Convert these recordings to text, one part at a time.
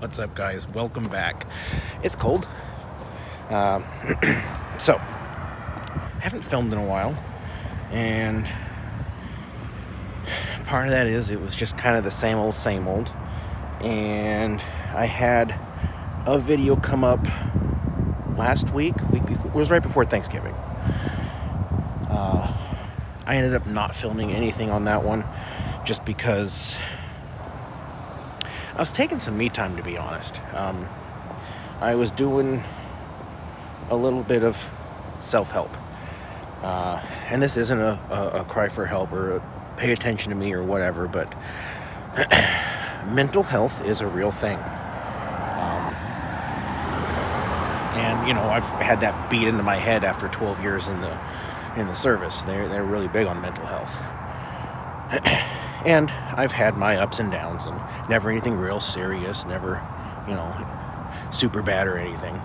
What's up, guys? Welcome back. It's cold. So, haven't filmed in a while, and part of that is it was just kind of the same old. And I had a video come up last week before, it was right before Thanksgiving. I ended up not filming anything on that one just because I was taking some me time, to be honest. I was doing a little bit of self-help. And this isn't a cry for help or a pay attention to me or whatever, but mental health is a real thing. And, you know, I've had that beat into my head after 12 years in the service. They're really big on mental health. And I've had my ups and downs, and never anything real serious, never, you know, super bad or anything.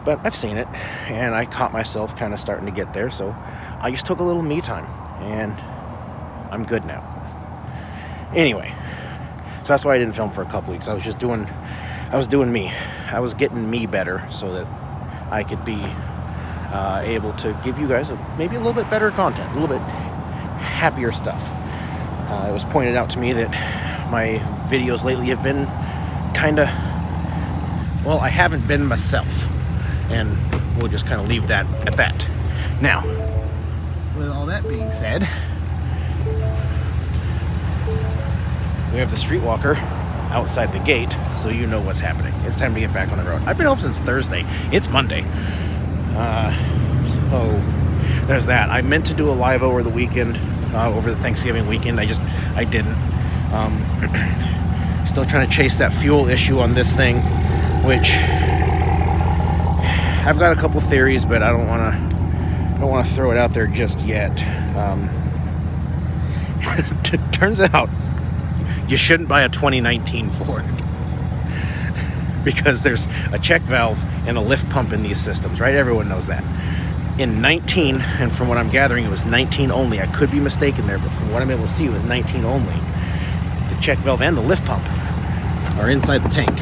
But I've seen it, and I caught myself kind of starting to get there, so I just took a little me time, and I'm good now. Anyway, so that's why I didn't film for a couple weeks. I was doing me. I was getting me better so that I could be able to give you guys maybe a little bit better content, a little bit happier stuff. It was pointed out to me that my videos lately have been kind of, well, I haven't been myself, and we'll just kind of leave that at that. Now, with all that being said, we have the streetwalker outside the gate, so you know what's happening. It's time to get back on the road. I've been home since Thursday. It's Monday. So there's that. I meant to do a live over the weekend, over the Thanksgiving weekend. I didn't. Still trying to chase that fuel issue on this thing, which I've got a couple theories, but I don't want to throw it out there just yet. Turns out you shouldn't buy a 2019 Ford because there's a check valve and a lift pump in these systems, right? Everyone knows that. In 19, and from what I'm gathering, it was 19 only. I could be mistaken there, but from what I'm able to see, it was 19 only. The check valve and the lift pump are inside the tank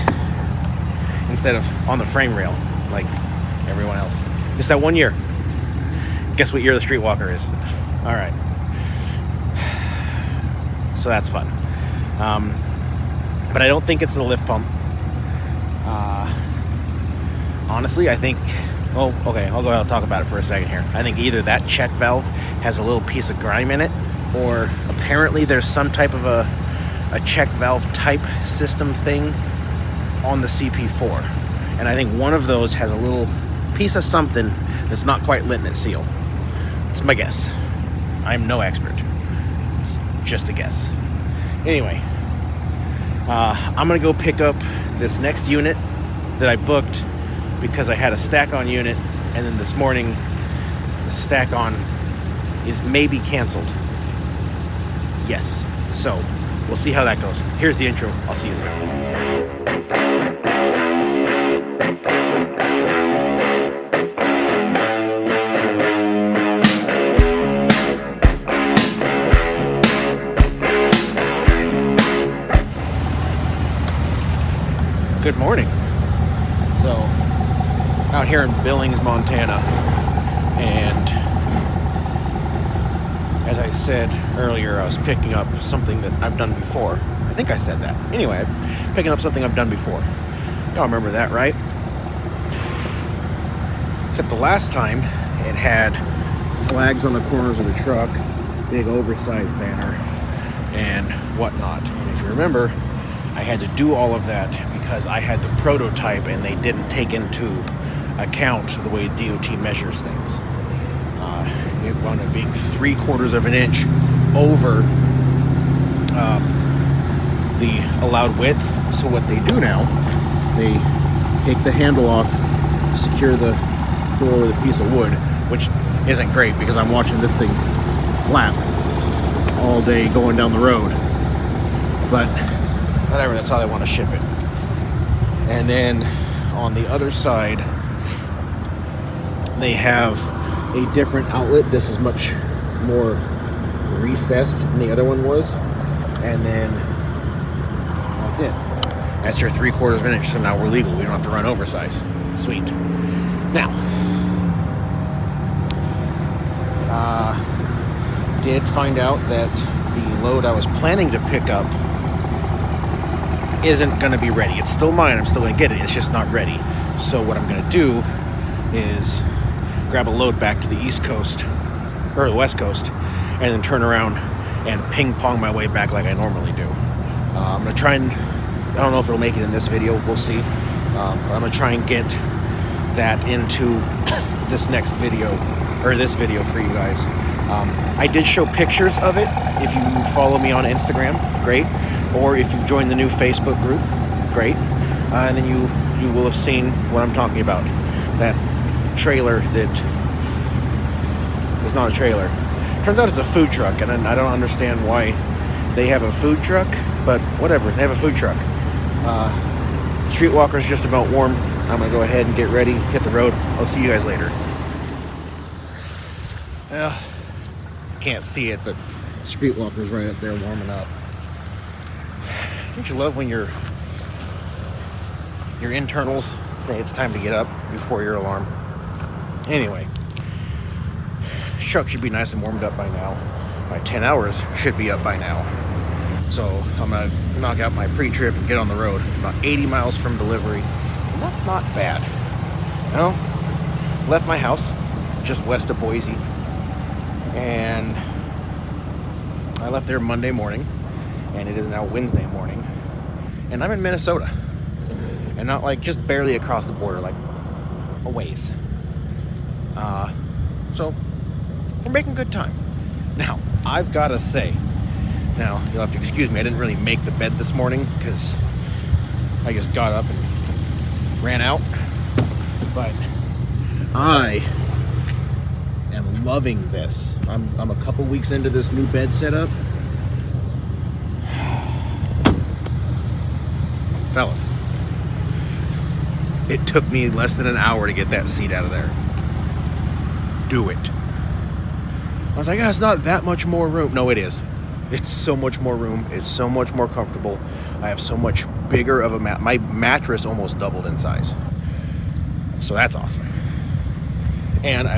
instead of on the frame rail like everyone else. Just that 1 year. Guess what year the streetwalker is? All right. So that's fun. But I don't think it's the lift pump. Honestly, I think, oh, okay, I'll go ahead and talk about it for a second here. I think either that check valve has a little piece of grime in it, or apparently there's some type of a check valve type system thing on the CP4. And I think one of those has a little piece of something that's not quite lit in its seal. It's my guess. I'm no expert. It's just a guess. Anyway, I'm gonna go pick up this next unit that I booked because I had a stack-on unit, and then this morning the stack-on is maybe canceled. Yes, so we'll see how that goes. Here's the intro. I'll see you soon. Good morning. So, out here in Billings, Montana, and as I said earlier, I was picking up something that I've done before. I think I said that. Anyway, I'm picking up something I've done before. Y'all remember that, right? Except the last time, it had flags on the corners of the truck, big oversized banner, and whatnot. And if you remember, I had to do all of that because I had the prototype and they didn't take into account the way DOT measures things. It wound up being 3/4 of an inch over the allowed width. So what they do now, they take the handle off, secure the door with a piece of wood, which isn't great because I'm watching this thing flap all day going down the road. But whatever, that's how they want to ship it. And then on the other side, they have a different outlet. This is much more recessed than the other one was. And then that's it. That's your 3/4 of an inch, so now we're legal. We don't have to run oversize. Sweet. Now, did find out that the load I was planning to pick up isn't going to be ready. It's still mine. I'm still going to get it. It's just not ready. So what I'm going to do is grab a load back to the East Coast, or the West Coast, and then turn around and ping pong my way back like I normally do. I'm going to try and, I don't know if it'll make it in this video, we'll see. But I'm going to try and get that into this next video, or this video for you guys. I did show pictures of it. If you follow me on Instagram, great. Or if you've joined the new Facebook group, great. And then you will have seen what I'm talking about. That trailer that is not a trailer. Turns out it's a food truck, and I don't understand why they have a food truck, but whatever, they have a food truck. Streetwalker's just about warm. I'm gonna go ahead and get ready, hit the road. I'll see you guys later. Well, can't see it, but Streetwalker's right up there warming up. Don't you love when your internals say it's time to get up before your alarm? Anyway, this truck should be nice and warmed up by now. My 10 hours should be up by now. So I'm gonna knock out my pre-trip and get on the road. About 80 miles from delivery, and that's not bad. Well, left my house just west of Boise, and I left there Monday morning, and it is now Wednesday morning, and I'm in Minnesota, and not like just barely across the border, like a ways. So we're making good time. Now, I've got to say, now you'll have to excuse me, I didn't really make the bed this morning because I just got up and ran out, but I am loving this. I'm a couple weeks into this new bed setup. Fellas, it took me less than an hour to get that seat out of there. Do it. I was like, oh, it's not that much more room. No, it is. It's so much more room. It's so much more comfortable. I have so much bigger of a mat. My mattress almost doubled in size. So that's awesome. And I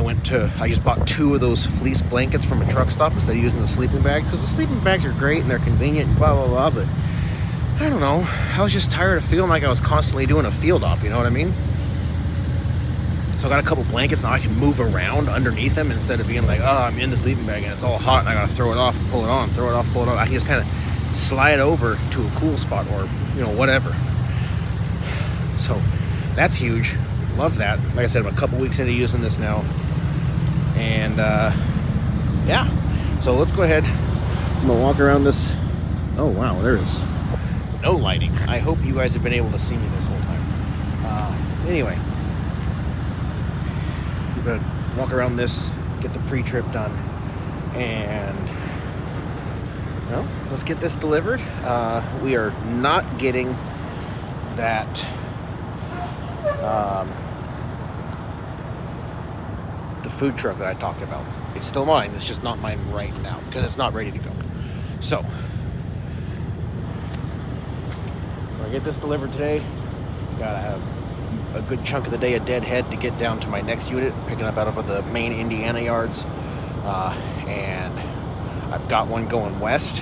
just bought 2 of those fleece blankets from a truck stop instead of using the sleeping bags. Because the sleeping bags are great and they're convenient and blah, blah, blah. But I don't know. I was just tired of feeling like I was constantly doing a field op. You know what I mean? So I got a couple blankets. Now I can move around underneath them instead of being like, oh, I'm in the sleeping bag and it's all hot and I got to throw it off and pull it on, throw it off, pull it on. I can just kind of slide over to a cool spot or, you know, whatever. So that's huge. Love that. Like I said, I'm a couple weeks into using this now. And yeah. So let's go ahead. I'm going to walk around this. Oh, wow. There's no lighting. I hope you guys have been able to see me this whole time. Anyway. We're gonna walk around this, get the pre-trip done, and well, let's get this delivered. We are not getting that the food truck that I talked about. It's still mine, it's just not mine right now because it's not ready to go. So when I get this delivered today, gotta have a good chunk of the day a deadhead to get down to my next unit, picking up out of the main Indiana yards, and I've got one going west,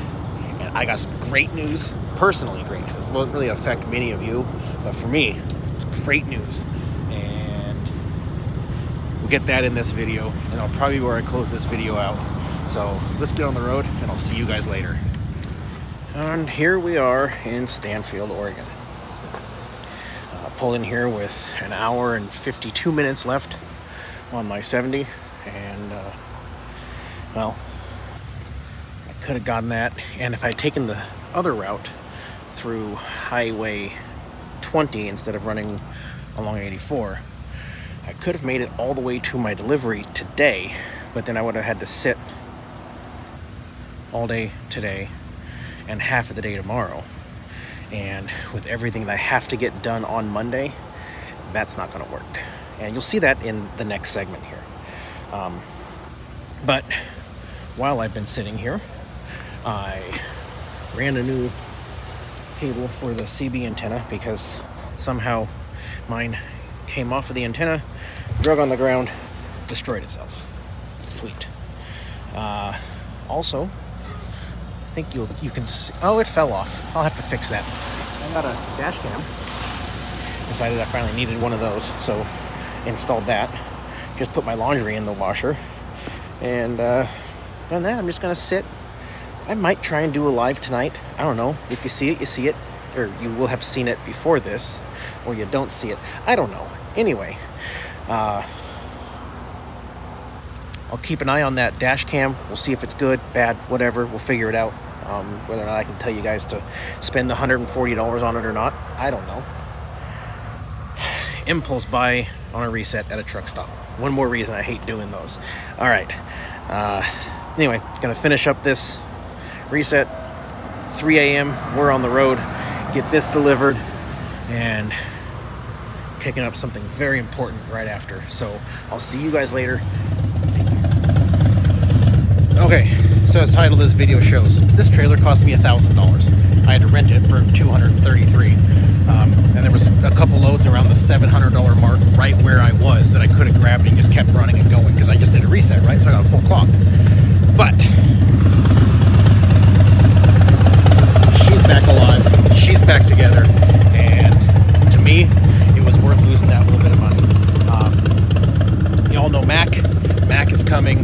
and I got some great news, personally great news. It won't really affect many of you, but for me it's great news, and we'll get that in this video, and I'll probably be where I close this video out. So let's get on the road and I'll see you guys later. And here we are in Stanfield, Oregon. Pulled in here with an hour and 52 minutes left on my 70, and well, I could have gotten that, and if I'd taken the other route through Highway 20 instead of running along 84, I could have made it all the way to my delivery today, but then I would have had to sit all day today and half of the day tomorrow. And with everything that I have to get done on Monday, that's not going to work. And you'll see that in the next segment here. But while I've been sitting here, I ran a new cable for the CB antenna because somehow mine came off of the antenna, drug on the ground, destroyed itself. Sweet. Also, I think you can see, oh, it fell off. I'll have to fix that. I got a dash cam. Decided I finally needed one of those, so installed that. Just put my laundry in the washer, and done that. I'm just gonna sit. I might try and do a live tonight. I don't know. If you see it, you see it, or you will have seen it before this, or you don't see it. I don't know. Anyway, I'll keep an eye on that dash cam. We'll see if it's good, bad, whatever. We'll figure it out. Whether or not I can tell you guys to spend the $140 on it or not, I don't know. Impulse buy on a reset at a truck stop. One more reason I hate doing those. All right. Anyway, gonna finish up this reset. 3 a.m. We're on the road. Get this delivered and picking up something very important right after. So I'll see you guys later. Okay, so as title of this video shows, this trailer cost me $1,000. I had to rent it for $233. And there was a couple loads around the $700 mark right where I was that I could have grabbed and just kept running and going because I just did a reset, right? So I got a full clock. But she's back alive, she's back together, and to me, it was worth losing that little bit of money. You all know Mac is coming,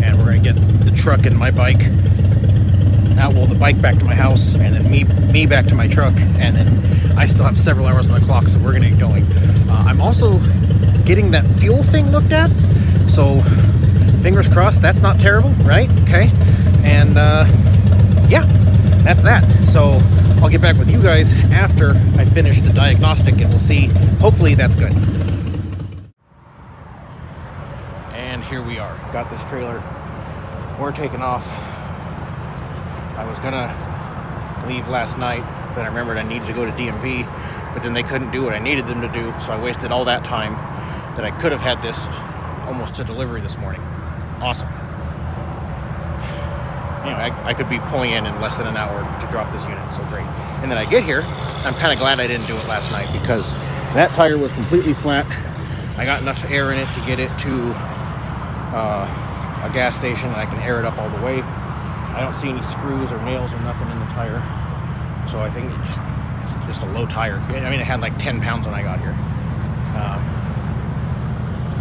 and we're gonna get the truck and my bike out, well, the bike back to my house, and then me back to my truck, and then I still have several hours on the clock, so we're gonna get going. I'm also getting that fuel thing looked at, so fingers crossed that's not terrible, right? Okay, and yeah, that's that. So I'll get back with you guys after I finish the diagnostic, and we'll see. Hopefully that's good. And here we are. Got this trailer. We're taking off. I was gonna leave last night, but I remembered I needed to go to DMV, but then they couldn't do what I needed them to do, so I wasted all that time that I could have had this almost to delivery this morning. Awesome. Anyway, I could be pulling in less than an hour to drop this unit, so great. And then I get here, I'm kind of glad I didn't do it last night because that tire was completely flat. I got enough air in it to get it to a gas station, and I can air it up all the way. I don't see any screws or nails or nothing in the tire, so I think it's just a low tire. I mean, it had like 10 pounds when I got here.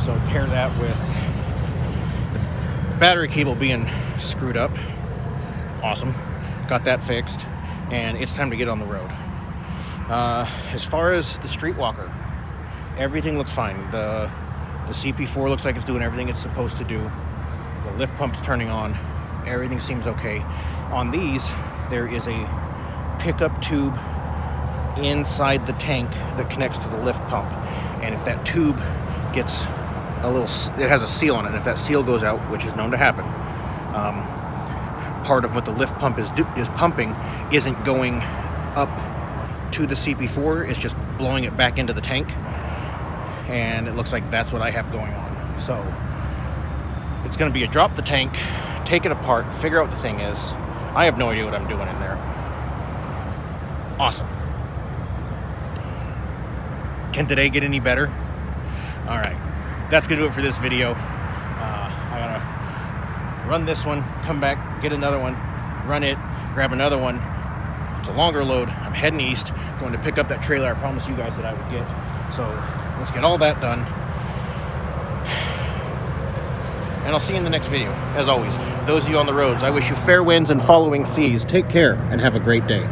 So pair that with the battery cable being screwed up. Awesome. Got that fixed, and it's time to get on the road. As far as the Streetwalker, everything looks fine. The CP4 looks like it's doing everything it's supposed to do. The lift pump's turning on. Everything seems okay. On these, there is a pickup tube inside the tank that connects to the lift pump, and if that tube gets a little, it has a seal on it, and if that seal goes out, which is known to happen, part of what the lift pump is pumping isn't going up to the CP4, it's just blowing it back into the tank, and it looks like that's what I have going on. So it's going to be a drop the tank, take it apart, figure out what the thing is. I have no idea what I'm doing in there. Awesome. Can today get any better? All right, that's gonna do it for this video. I gotta run this one, come back, get another one, run it, grab another one. It's a longer load. I'm heading east, going to pick up that trailer I promised you guys that I would get. So let's get all that done. And I'll see you in the next video. As always, those of you on the roads, I wish you fair winds and following seas. Take care and have a great day.